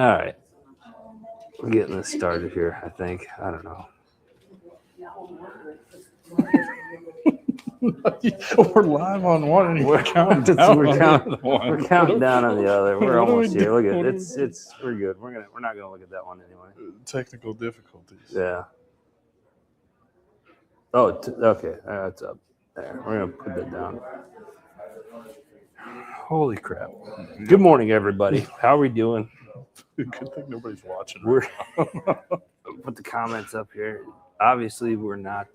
All right. We're getting this started here, I think. I don't know. We're live on one, and we're counting down we're on counting, the other one. we're counting down on the other. We're What do almost we here. do? Look at What it. do we It's we're good. We're not gonna look at that one anyway. Technical difficulties. Yeah. Oh, okay. It's up there. We're gonna put that down. Holy crap! Good morning, everybody. How are we doing? Good thing nobody's watching. We're put the comments up here. Obviously, we're not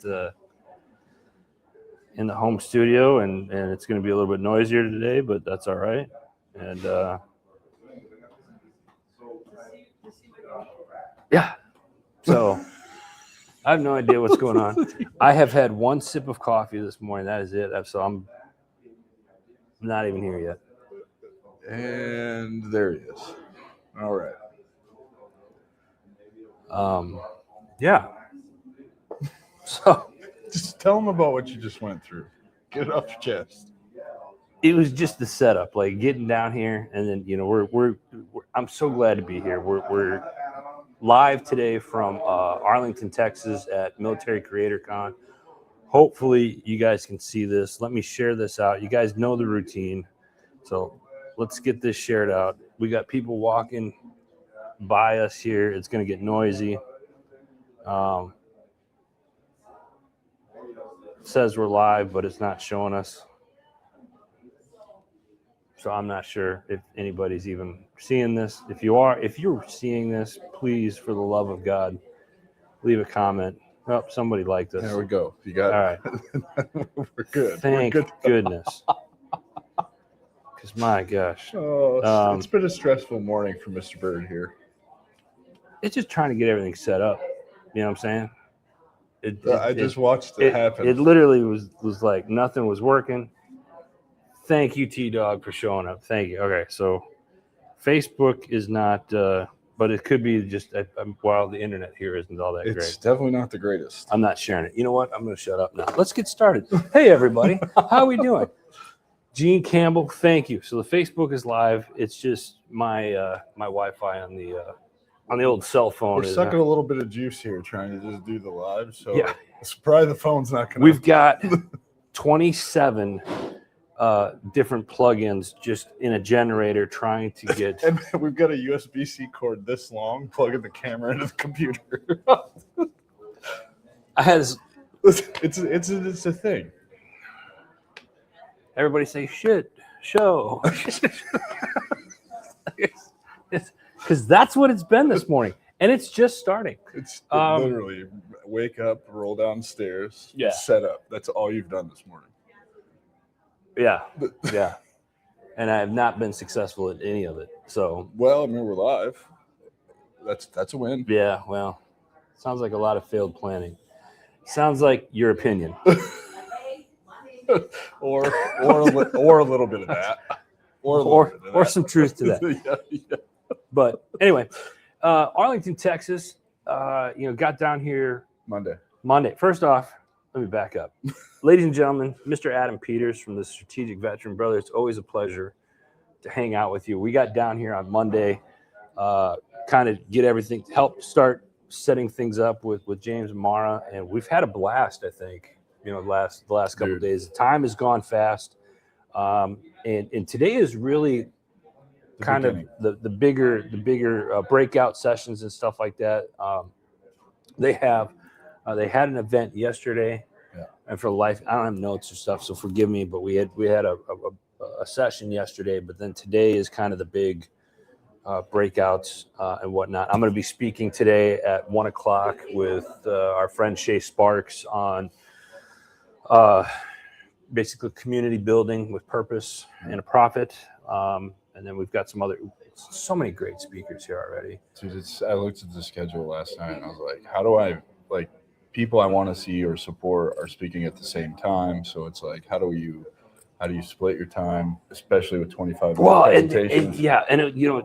in the home studio, and it's going to be a little bit noisier today, but that's all right. And yeah, so I have no idea what's going on. I have had one sip of coffee this morning. That is it. So I'm not even here yet. And there he is. All right. Yeah. So just tell them about what you just went through. Get it off your chest. It was just the setup, like getting down here, and then we're I'm so glad to be here. We're live today from Arlington, Texas, at Military Creator Con. Hopefully, you guys can see this. Let me share this out. You guys know the routine, so let's get this shared out. We got people walking by us here. It's going to get noisy. Says we're live, but it's not showing us. So I'm not sure if anybody's even seeing this. If you're seeing this, please, for the love of God, leave a comment. Oh, somebody liked us. There we go. You got all right. We're good. Thank We're good. goodness. Because my gosh. Oh, it's been a stressful morning for Mr. Bird here. It's just trying to get everything set up. You know what I'm saying? I just watched it happen. It literally was like nothing was working. Thank you, T-Dog, for showing up. Thank you. Okay, so Facebook is not, but it could be just while the internet here isn't all that great. It's definitely not the greatest. I'm not sharing it. You know what? I'm going to shut up now. Let's get started. Hey, everybody. How are we doing? Gene Campbell, thank you. So the Facebook is live. It's just my my Wi-Fi on the old cell phone. We're sucking a little bit of juice here, trying to just do the live. So yeah, it's probably the phone's not going to. We've got 27 different plugins just in a generator trying to get. And we've got a USB-C cord this long, plugging the camera into the computer. It's a thing. Everybody say shit, show. Because that's what it's been this morning. And it's just starting. It's literally wake up, roll downstairs, set up. That's all you've done this morning. Yeah, yeah. And I have not been successful at any of it. So well, I mean, we're live. That's a win. Yeah, well, sounds like a lot of failed planning. Sounds like your opinion. or a little bit of that. Or some truth to that. yeah. But anyway, Arlington, Texas, got down here Monday. First off, let me back up. Ladies and gentlemen, Mr. Adam Peters from the Strategic Veteran Brother. It's always a pleasure to hang out with you. We got down here on Monday, kind of get everything, help start setting things up with James and Mara, and we've had a blast, I think, the last couple of days. The time has gone fast, and today is really kind of the bigger breakout sessions and stuff like that. They had an event yesterday, and for life, I don't have notes or stuff, so forgive me. But we had a session yesterday, but then today is kind of the big breakouts and whatnot. I'm going to be speaking today at 1:00 with our friend Shay Sparks on basically community building with purpose and a profit. And then we've got so many great speakers here already. Dude, I looked at the schedule last night and I was like, how do I, people I want to see or support are speaking at the same time. So it's like, how do you split your time, especially with 25 presentations?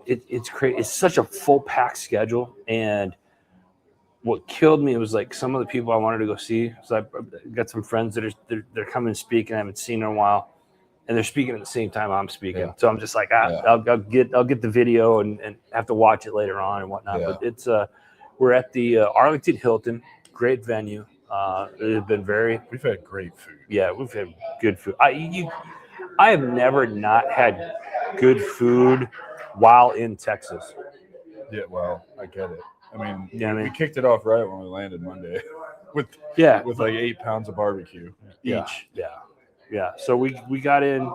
It's crazy. It's such a full packed schedule. And what killed me was like some of the people I wanted to go see. So I got some friends that they're coming and speak, and I haven't seen in a while. and they're speaking at the same time I'm speaking. Yeah. So I'm just like, Yeah. I'll get the video and have to watch it later on and whatnot. Yeah. But it's we're at the Arlington Hilton, great venue. It's been We've had great food. Yeah, we've had good food. I have never not had good food while in Texas. Yeah, well, I get it. I mean, Yeah, we kicked it off right when we landed Monday with like 8 pounds of barbecue each. Yeah. So we got in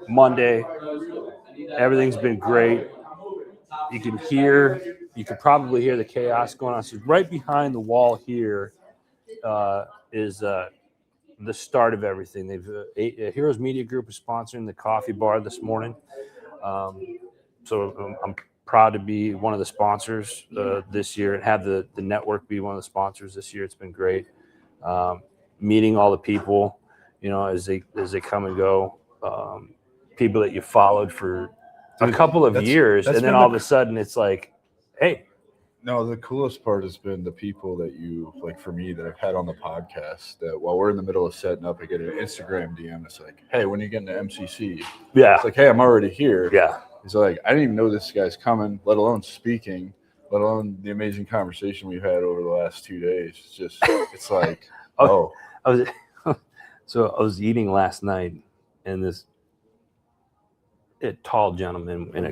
Monday. Everything's been great. You can probably hear the chaos going on. So right behind the wall here is the start of everything. They've Heroes Media Group is sponsoring the coffee bar this morning. So I'm proud to be one of the sponsors this year and have the network be one of the sponsors this year. It's been great. Meeting all the people, as they come and go, people that you followed for a couple of years, and then all of a sudden it's like, hey. No, the coolest part has been the people that you, like for me, that I've had on the podcast, that while we're in the middle of setting up, I get an Instagram DM. It's like, hey, when are you getting to MCC? Yeah. It's like, hey, I'm already here. Yeah. It's like, I didn't even know this guy's coming, let alone speaking, let alone the amazing conversation we've had over the last 2 days. It's just, it's like, oh. I was eating last night, and this tall gentleman in a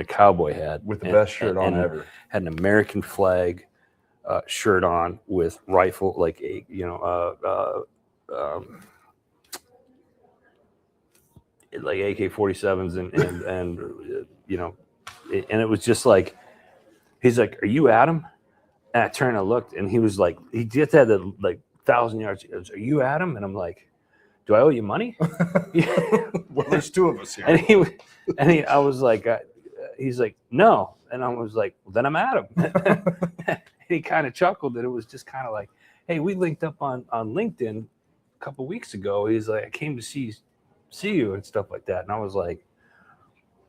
cowboy hat with the best shirt on ever, had an American flag shirt on with rifle, like like AK-47s and and it was just like, he's like, "Are you Adam?" And I turned and looked, and he was like, he just had the 1,000 yards. He goes, "Are you Adam?" And I'm like, "Do I owe you money?" Well, there's two of us here. I was like, he's like, "No," and I was like, "Well, then I'm Adam." And he kind of chuckled, and it was just kind of like, "Hey, we linked up on LinkedIn a couple weeks ago." He's like, "I came to see you and stuff like that," and I was like,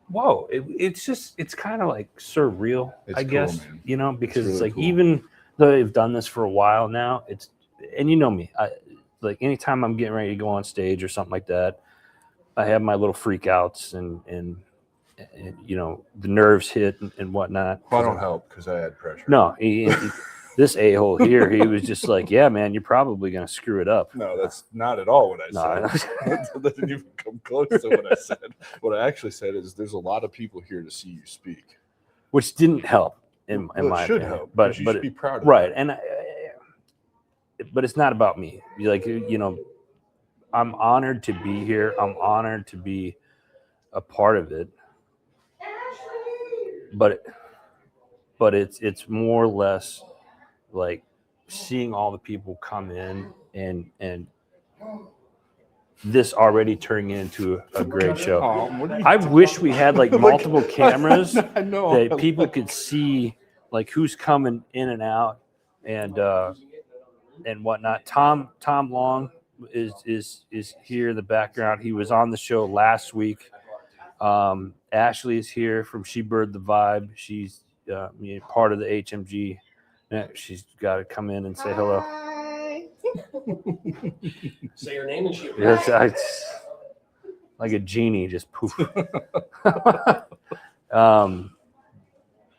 "Whoa!" It's kind of like surreal, I guess, man. Because it's like, cool. Even though they've done this for a while now, and you know me, like anytime I'm getting ready to go on stage or something like that, I have my little freak outs and the nerves hit and whatnot. Well, I don't help because I had pressure. No, this a-hole here, he was just like, "Yeah, man, you're probably going to screw it up." No, that's not at all what I said. That didn't even come close to what I said. What I actually said is there's a lot of people here to see you speak. Which didn't help in my should opinion. Help, but you should be proud of right, it. And but it's not about me. Like, I'm honored to be here. I'm honored to be a part of it. But it's more or less like seeing all the people come in and this already turning into a great show. I wish we had like multiple cameras that people could see like who's coming in and out and whatnot. Tom Long is here in the background. He was on the show last week. Ashley is here from She Bird the Vibe. She's part of the HMG. She's got to come in and say hello. Say your name and she. It's like a genie, just poof.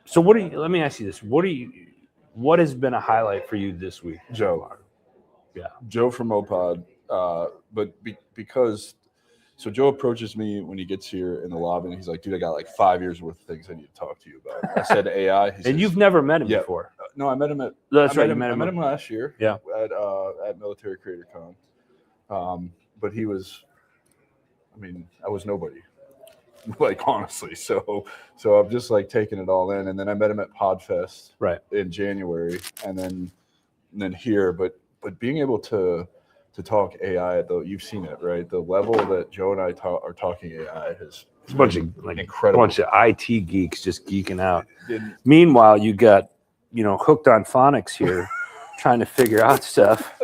So let me ask you this. What has been a highlight for you this week? Joe. Yeah. Joe from Mopod. Because Joe approaches me when he gets here in the lobby, and he's like, "Dude, I got like 5 years worth of things I need to talk to you about." I said AI. And you've never met him before? No, I met him at. That's right. I met him last year. Yeah. At Military Creator Con. But he was. I mean, I was nobody. Like, honestly, so I'm just like taking it all in, and then I met him at Podfest in January, and then here, but being able to talk AI, though, you've seen it, right? The level that Joe and I are talking AI is a bunch of incredible. Bunch of IT geeks just geeking out. Meanwhile, you got hooked on phonics here, trying to figure out stuff,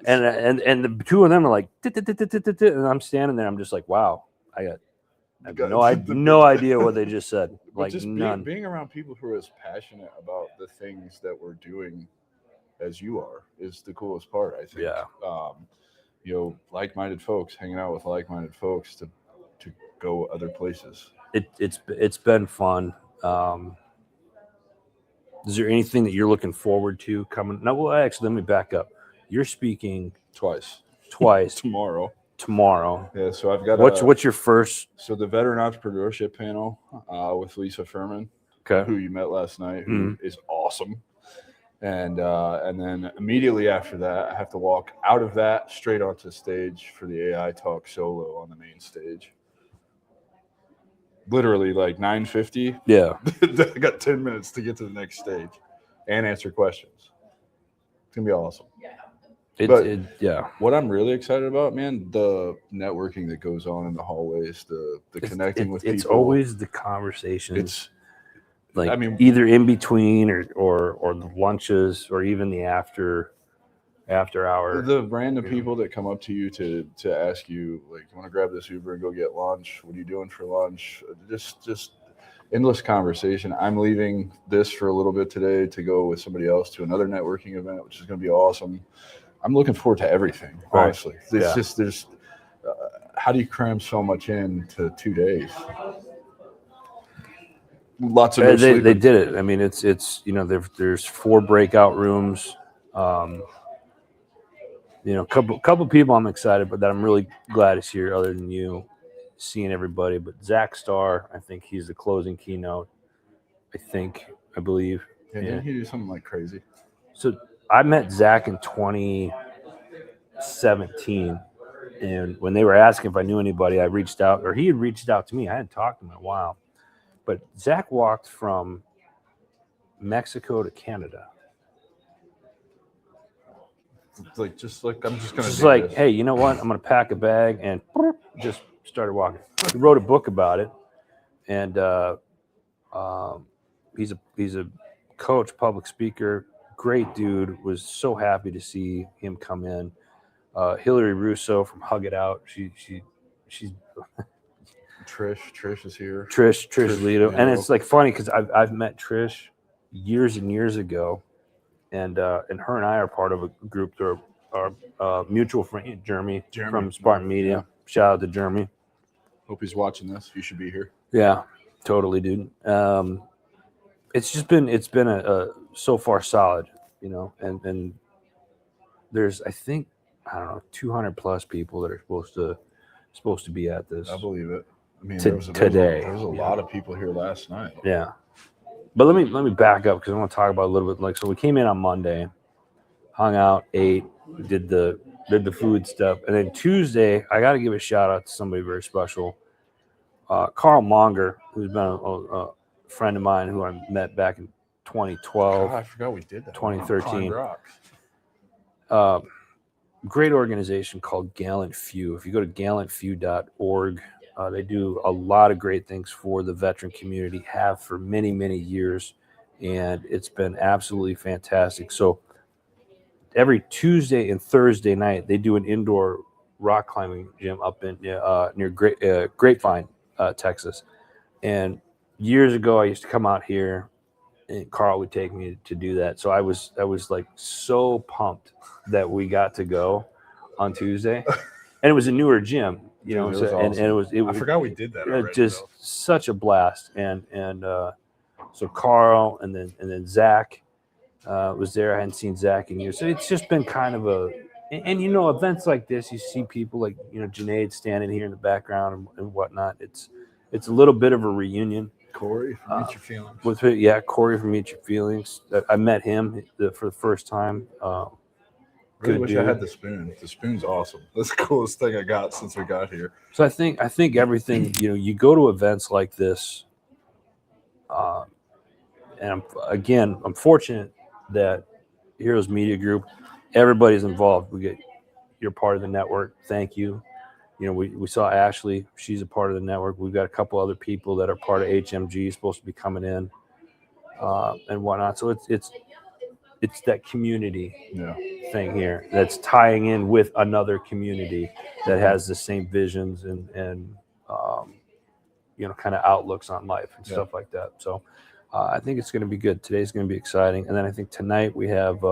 and the two of them are like, and I'm standing there, I'm just like, wow, I have no idea what they just said. Like, just none. Being around people who are as passionate about the things that we're doing as you are is the coolest part, I think. Yeah. like-minded folks, hanging out with like-minded folks to go other places. It's been fun. Is there anything that you're looking forward to coming? No, well, actually, let me back up. You're speaking Twice tomorrow. Yeah, so I've got what's your first? So the veteran entrepreneurship panel with Lisa Furman, who you met last night, who is awesome. And then immediately after that, I have to walk out of that straight onto stage for the AI Talk solo on the main stage. Literally like 9:50. Yeah. I got 10 minutes to get to the next stage and answer questions. It's going to be awesome. What I'm really excited about, man, the networking that goes on in the hallways, the connecting with people. It's always the conversations. I mean, either in between or the lunches or even the after hour. The random people that come up to you to ask you, like, you want to grab this Uber and go get lunch? What are you doing for lunch? Just endless conversation. I'm leaving this for a little bit today to go with somebody else to another networking event, which is going to be awesome. I'm looking forward to everything, honestly. It's just there's how do you cram so much into 2 days? Lots of they did it. I mean, it's there's 4 breakout rooms. Couple people I'm excited, but that I'm really glad is here. Other than you, seeing everybody, but Zach Starr, I think he's the closing keynote. I believe. Yeah, didn't he do something like crazy? So I met Zach in 2017, and when they were asking if I knew anybody, I reached out, or he had reached out to me. I hadn't talked to him in a while, but Zach walked from Mexico to Canada. I'm just gonna this. Hey, you know what? I'm gonna pack a bag and just started walking. He wrote a book about it, and he's a coach, public speaker, great dude. Was so happy to see him come in. Hillary Russo from Hug It Out. She's Trish is here. Trish Lito, and it's like funny because I've met Trish years and years ago. And her and I are part of a group that are mutual friend, Jeremy from Spartan Media. Yeah. Shout out to Jeremy. Hope he's watching this. You should be here. Yeah, totally, dude. It's been a so far solid, and there's I don't know 200 plus people that are supposed to be at this. I believe it. I mean, today there was a lot of people here last night. Yeah. But let me back up because I want to talk about a little bit. So we came in on Monday, hung out, ate, did the food stuff, and then Tuesday I got to give a shout out to somebody very special, Carl Monger, who's been a friend of mine who I met back in 2012. God, I forgot we did that. 2013. Great organization called Gallant Few. If you go to gallantfew.org. They do a lot of great things for the veteran community, have for many, many years, and it's been absolutely fantastic. So every Tuesday and Thursday night, they do an indoor rock climbing gym up in near Grapevine, Texas. And years ago, I used to come out here, and Carl would take me to do that. So I was like so pumped that we got to go on Tuesday, and it was a newer gym. Awesome. And it was. I forgot we did that already. Just such a blast, and so Carl and then Zach was there. I hadn't seen Zach in years, so it's just been kind of and events like this, you see people like Junaid standing here in the background and whatnot. It's a little bit of a reunion. Corey from Meet Your Feelings. Corey from Meet Your Feelings. I met him for the first time. Really wish I had the spoon. The spoon's awesome. That's the coolest thing I got since we got here. So I think everything, you go to events like this, and I'm fortunate that Heroes Media Group, everybody's involved. You're part of the network. Thank you. We saw Ashley. She's a part of the network. We've got a couple other people that are part of HMG supposed to be coming in and whatnot. So it's that community thing here that's tying in with another community that has the same visions and kind of outlooks on life and stuff like that. So I think it's going to be good. Today's going to be exciting. And then I think tonight we have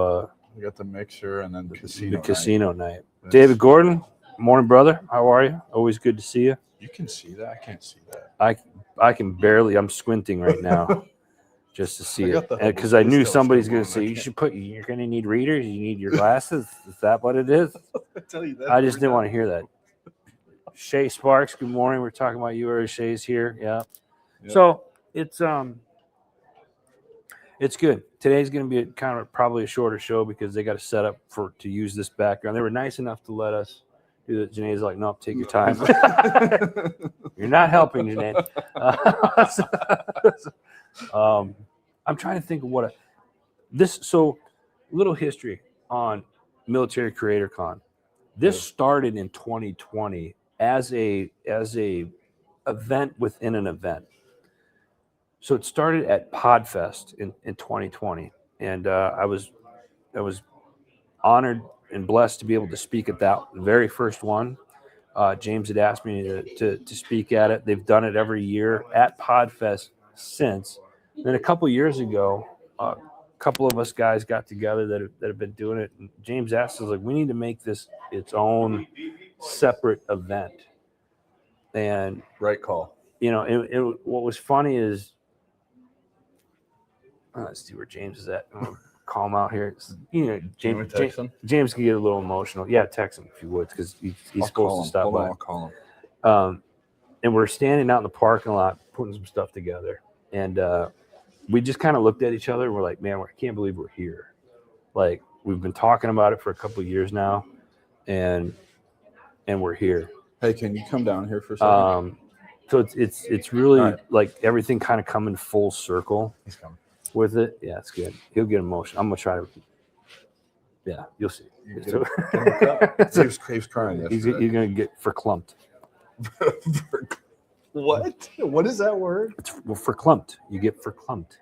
we got the mixer and then the casino casino night. David Gordon, morning, brother. How are you? Always good to see you. You can see that. I can't see that. I can barely. I'm squinting right now just to see it because I knew telescope somebody's going on. to say you're going to need readers. You need your glasses. Is that what it is? I tell you that. I just didn't want to hear that. Shay Sparks, good morning. We're talking about you. Shay's here. Yeah. Yep. So it's good. Today's going to be probably a shorter show because they got to set up to use this background. They were nice enough to let us do that. Janae's like, no, take your time. You're not helping, Janae. I'm trying to think of little history on Military Creator Con. This started in 2020 as a event within an event. So it started at Podfest in 2020, and I was honored and blessed to be able to speak at that very first one. James had asked me to speak at it. They've done it every year at Podfest since. Then a couple years ago, a couple of us guys got together that have been doing it. And James asked us, like, we need to make this its own separate event. And right call. What was funny is, let's see where James is at. I'm gonna call him out here. James can get a little emotional. Yeah, text him if you would, because he's supposed to stop by. I'll call him. And we're standing out in the parking lot putting some stuff together, and we just kind of looked at each other and we're like, man, I can't believe we're here. Like, we've been talking about it for a couple of years now, and we're here. Hey, can you come down here for a second? So it's really like everything kind of coming full circle. He's coming. With it, yeah, it's good. He'll get emotional. I'm gonna try to. Yeah, you'll see. He was crying yesterday. He's gonna get verklempt. What? What is that word? It's verklempt. You get verklempt.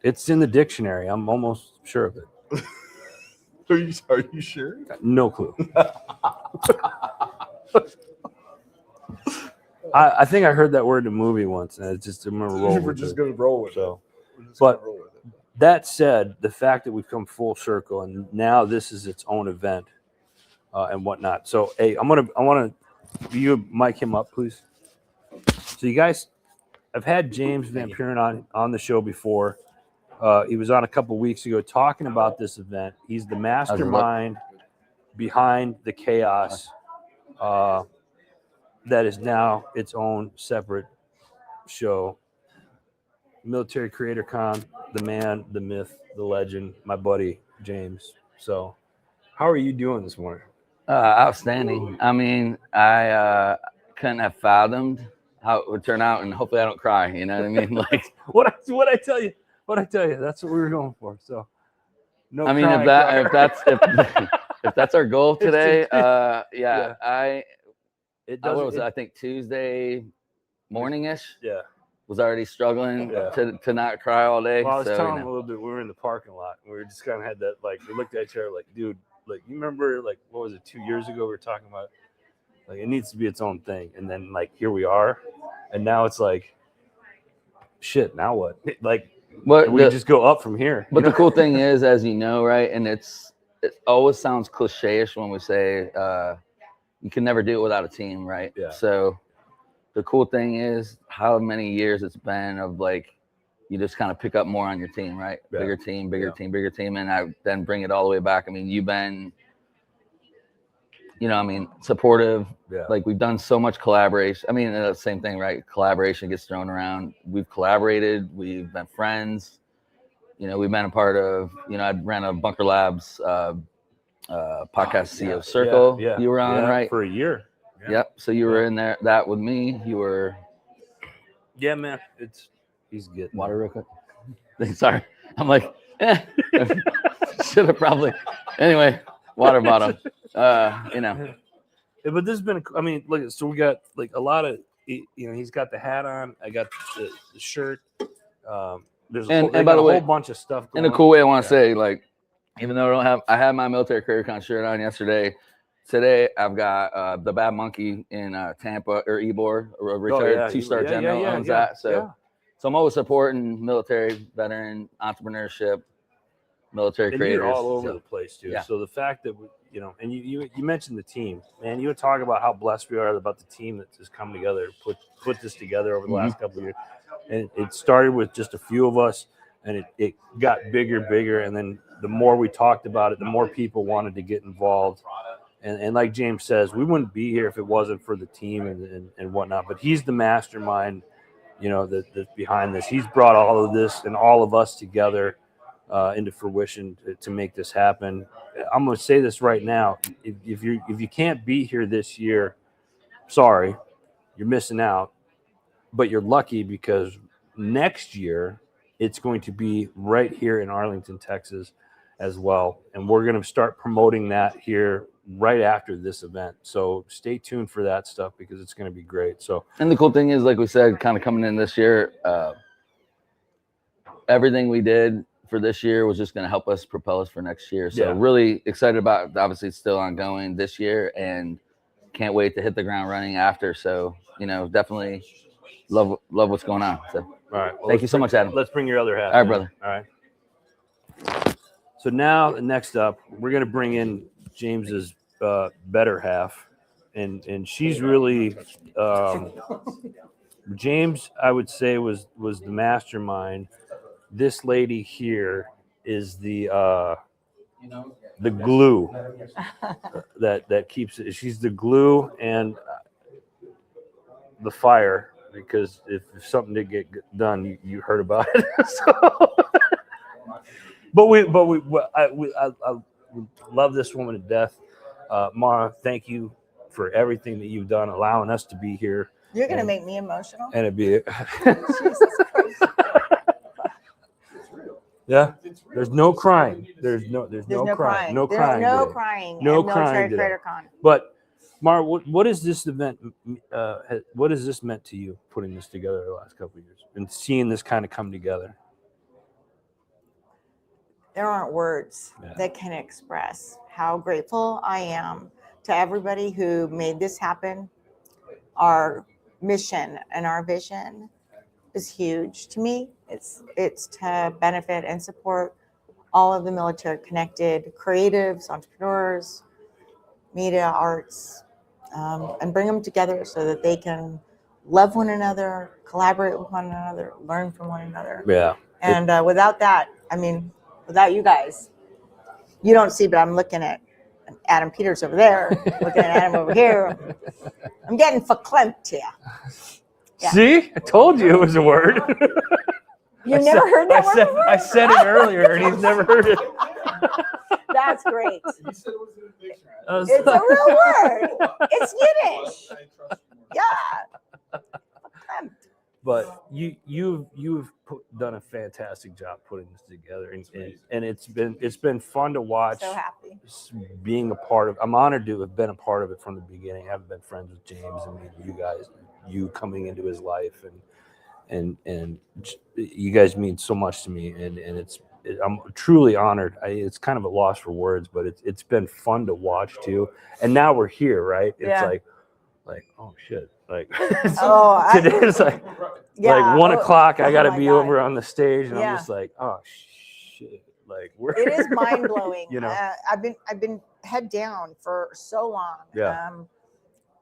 It's in the dictionary. I'm almost sure of it. Are you sure? No clue. I think I heard that word in a movie once, and I just remember rolling. We're just gonna roll with it. But that said, the fact that we've come full circle and now this is its own event and whatnot. So, hey, I want to you mic him up, please. So, you guys, I've had James Van Puren on the show before. He was on a couple weeks ago talking about this event. He's the mastermind behind the chaos that is now its own separate show. Military Creator Con, the man, the myth, the legend, my buddy James. So, how are you doing this morning? Outstanding. I mean, I couldn't have fathomed how it would turn out, and hopefully I don't cry. You know what I mean? Like what I tell you, that's what we were going for. So, no. I mean, if that's our goal today, I think Tuesday morning-ish. Yeah. Was already struggling to not cry all day. Well, I was telling him a little bit. We were in the parking lot. And we were just kind of had that, like, we looked at each other like, dude, like, you remember, like, what was it, 2 years ago we were talking about, like, it needs to be its own thing. And then, like, here we are. And now it's like, shit, now what? Like, we just go up from here. But the cool thing is, as you know, right, and it always sounds cliche-ish when we say you can never do it without a team, right? Yeah. So the cool thing is how many years it's been of, like, you just kind of pick up more on your team, right? Yeah. Bigger team. And I then bring it all the way back. I mean, you've been, supportive. Yeah. Like, we've done so much collaboration. I mean, the same thing, right? Collaboration gets thrown around. We've collaborated. We've been friends. We've been a part of, I ran a Bunker Labs podcast CEO circle. Yeah. You were on, right? For a year. Yeah. Yep. So you were in there, that with me. You were. Yeah, man. He's getting water real quick. Sorry. I'm like, should have probably. Anyway, water bottle. Yeah, but this has been, look, so we got like a lot of, he's got the hat on. I got the shirt. There's by the way, a whole bunch of stuff going in a cool way, I want to say, like, even though I had my Military Career Con shirt on yesterday. Today, I've got the Bad Monkey in Tampa, or Ybor, a retired two-star general owns that. So I'm always supporting military, veteran, entrepreneurship, military and creators. you're all over so, the place too. yeah. So the fact that and you mentioned the team, man. You would talk about how blessed we are about the team that has come together, put this together over the last couple of years. And it started with just a few of us, and it got bigger, and then the more we talked about it, the more people wanted to get involved. And like James says, we wouldn't be here if it wasn't for the team and whatnot. But he's the mastermind, that's behind this. He's brought all of this and all of us together into fruition to make this happen. I'm going to say this right now: if you can't be here this year, sorry, you're missing out. But you're lucky because next year it's going to be right here in Arlington, Texas, as well, and we're going to start promoting that here right after this event. So stay tuned for that stuff because it's going to be great. So, and the cool thing is, like we said, kind of coming in this year, everything we did for this year was just going to help us propel us for next year. So really excited about, obviously it's still ongoing this year, and can't wait to hit the ground running after. So, definitely love what's going on. So, all right. Well, thank you so much, Adam. Let's bring your other half. All right, brother. All right. So now, next up, we're going to bring in James's better half, and she's really James. I would say was the mastermind. This lady here is the glue that keeps it. She's the glue and the fire, because if something did get done, you heard about it. So, I love this woman to death. Mara, thank you for everything that you've done, allowing us to be here. You're going to make me emotional. And it'd be Jesus Christ. yeah. There's no crying. There's no crying. No crying. No today. crying. No at crying Military today. Creator Con. But Mara, what is this event? What has this meant to you, putting this together the last couple of years and seeing this kind of come together? There aren't words that can express how grateful I am to everybody who made this happen. Our mission and our vision is huge to me. It's to benefit and support all of the military connected creatives, entrepreneurs, media, arts, and bring them together so that they can love one another, collaborate with one another, learn from one another. Yeah. And without that, without you guys, you don't see, but I'm looking at Adam Peters over there, looking at Adam over here. I'm getting verklempt here. Yeah. See, I told you it was a word. You never heard that word before? I said it earlier, and he's never heard it. That's great. You said it was in the dictionary. It's a real word. It's Yiddish. Yeah. Verklempt. But you've done a fantastic job putting this together, and it's been fun to watch. So happy. Being a part of. I'm honored to have been a part of it from the beginning. I've been friends with James and you guys, you coming into his life, and you guys mean so much to me, and I'm truly honored. It's kind of a loss for words, but it's been fun to watch too. And now we're here, right? It's like oh shit. Like today it's like 1 o'clock. I gotta be over on the stage, and I'm just like, oh shit. Like it is mind blowing. I've been head down for so long.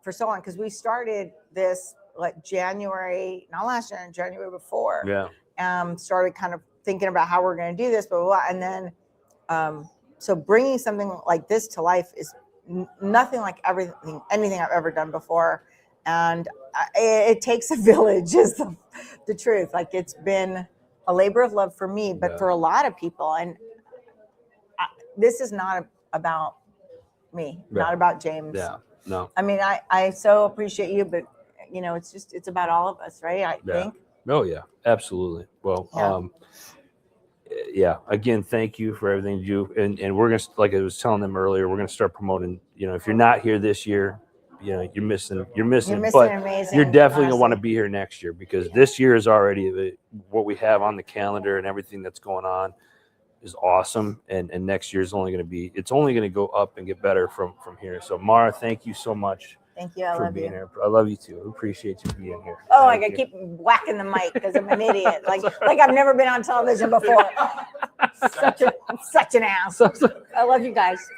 For so long, because we started this like January, not last year, January before. Yeah. Started kind of thinking about how we're going to do this, blah, blah, blah. And then, so bringing something like this to life is nothing like anything I've ever done before. And it takes a village, is the truth. Like, it's been a labor of love for me, but for a lot of people. And this is not about me, not about James. Yeah, no. I mean, I so appreciate you, but it's about all of us, right? I think. Oh yeah, absolutely. Well, again, thank you for everything you do. And we're going to, like I was telling them earlier, we're going to start promoting, if you're not here this year, you're missing, but amazing, you're definitely going to want to be here next year, because this year is already what we have on the calendar, and everything that's going on is awesome. And next year is only going to go up and get better from here. So Mara, thank you so much. Thank you. I for love being you. here. I love you too. I appreciate you being here. Oh, Thank like I you. keep whacking the mic because I'm an idiot. Like I've never been on television before. Such an ass. I love you guys.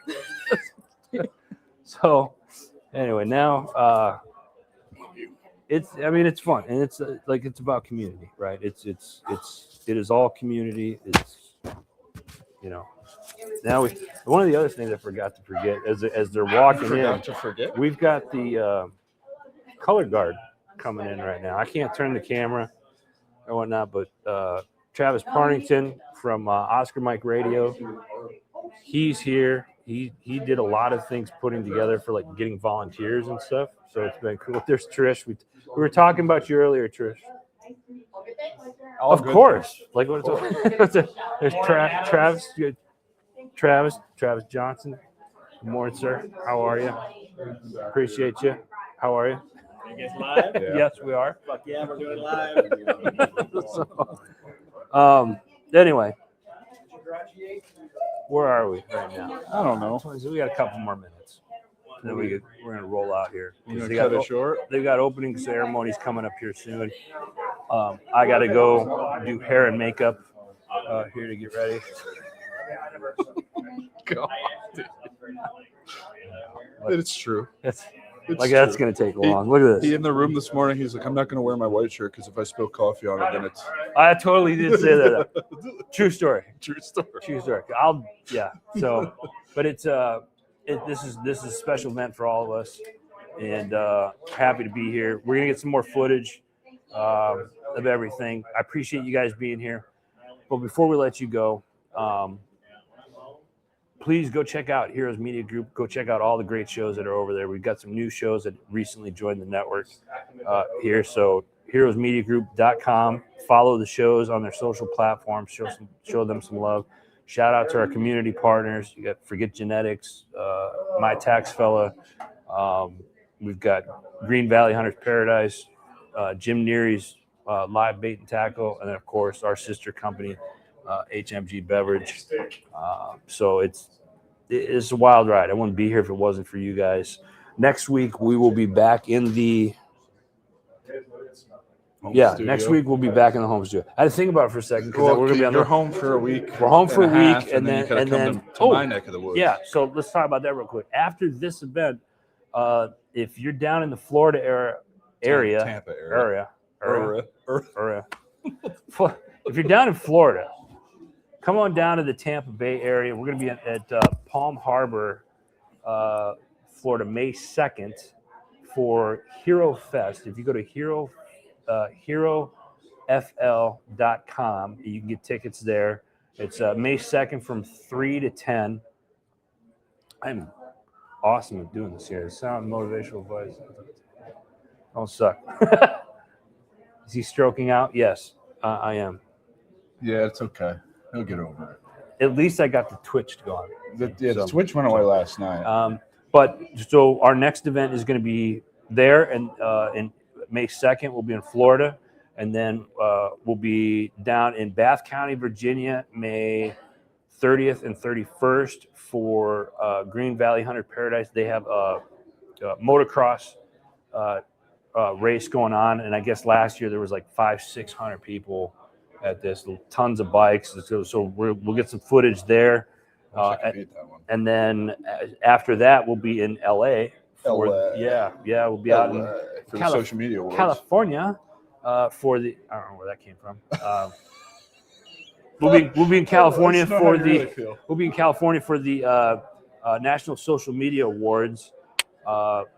So anyway, now it's fun, and it's it's about community, right? It is all community. It's now one of the other things I forgot to forget as they're walking in, we've got the color guard coming in right now. I can't turn the camera or whatnot, but Travis Partington from Oscar Mike Radio, he's here. He did a lot of things putting together for getting volunteers and stuff. So it's been cool. There's Trish. We were talking about you earlier, Trish. Of course. There's Travis Johnson. Good morning, sir. How are you? Appreciate you. How are you? You guys live? Yeah. Yes, we are. Fuck yeah, we're doing live. Anyway, where are we right now? I don't know. So we got a couple more minutes. And then we're gonna roll out here. You gonna cut it short? They've got opening ceremonies coming up here soon. I got to go do hair and makeup here to get ready. God. It's true. That's It's that's true. gonna take long. Look at He this. in the room this morning. He's like, I'm not going to wear my white shirt because if I spill coffee on it, then it's I totally did say that. True story. true story. True story. So, but this is a special event for all of us, and happy to be here. We're gonna get some more footage of everything. I appreciate you guys being here. But before we let you go, please go check out Heroes Media Group. Go check out all the great shows that are over there. We've got some new shows that recently joined the network here. So heroesmediagroup.com. Follow the shows on their social platforms. Show them some love. Shout out to our community partners. You got Forget Genetics, My Tax Fella. We've got Green Valley Hunters Paradise, Jim Neary's Live Bait and Tackle, and then of course our sister company, HMG Beverage. So it's a wild ride. I wouldn't be here if it wasn't for you guys. Next week we will be back in the studio. Next week we'll be back in the home studio. I had to think about it for a second because we're gonna be on You're home for a week. We're home for a week, and then you come to my neck of the woods. Yeah. So let's talk about that real quick. After this event, if you're down in the Florida area, Tampa area. if you're down in Florida, come on down to the Tampa Bay area. We're going to be at Palm Harbor, Florida, May 2nd for Hero Fest. If you go to herofl.com, you can get tickets there. It's May 2nd from 3 to 10. I'm awesome at doing this here. Sound motivational advice. Don't suck. Is he stroking out? Yes, I am. Yeah, it's okay. He'll get over At least I got the Twitch going. it. The Twitch went away last night. But so our next event is going to be there, and in May 2nd, we'll be in Florida, and then we'll be down in Bath County, Virginia, May 30th and 31st for Green Valley Hunter Paradise. They have a motocross race going on, and I guess last year there was like 500-600 people at this, tons of bikes. So we'll get some footage there. And then after that, we'll be in LA. We'll be out in for the social media awards. California for the, I don't know where that came from. We'll be in California for the National Social Media Awards,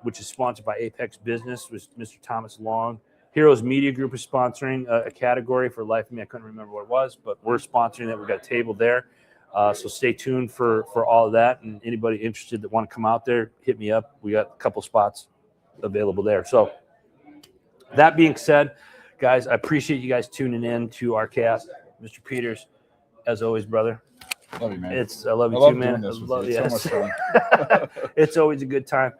which is sponsored by Apex Business with Mr. Thomas Long. Heroes Media Group is sponsoring a category. For life of me, I couldn't remember what it was, but we're sponsoring that. We've got a table there. So stay tuned for all of that. And anybody interested that want to come out there, hit me up. We got a couple spots available there. So that being said, guys, I appreciate you guys tuning in to our cast. Mr. Peters, as always, brother. Love you, man. I love you I love too, man. doing this with you. It's so much fun. It's always a good time.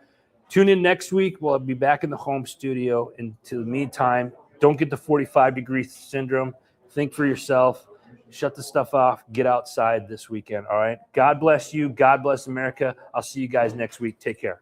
Tune in next week. We'll be back in the home studio. Until the meantime, don't get the 45-degree syndrome. Think for yourself. Shut the stuff off. Get outside this weekend, all right? God bless you. God bless America. I'll see you guys next week. Take care.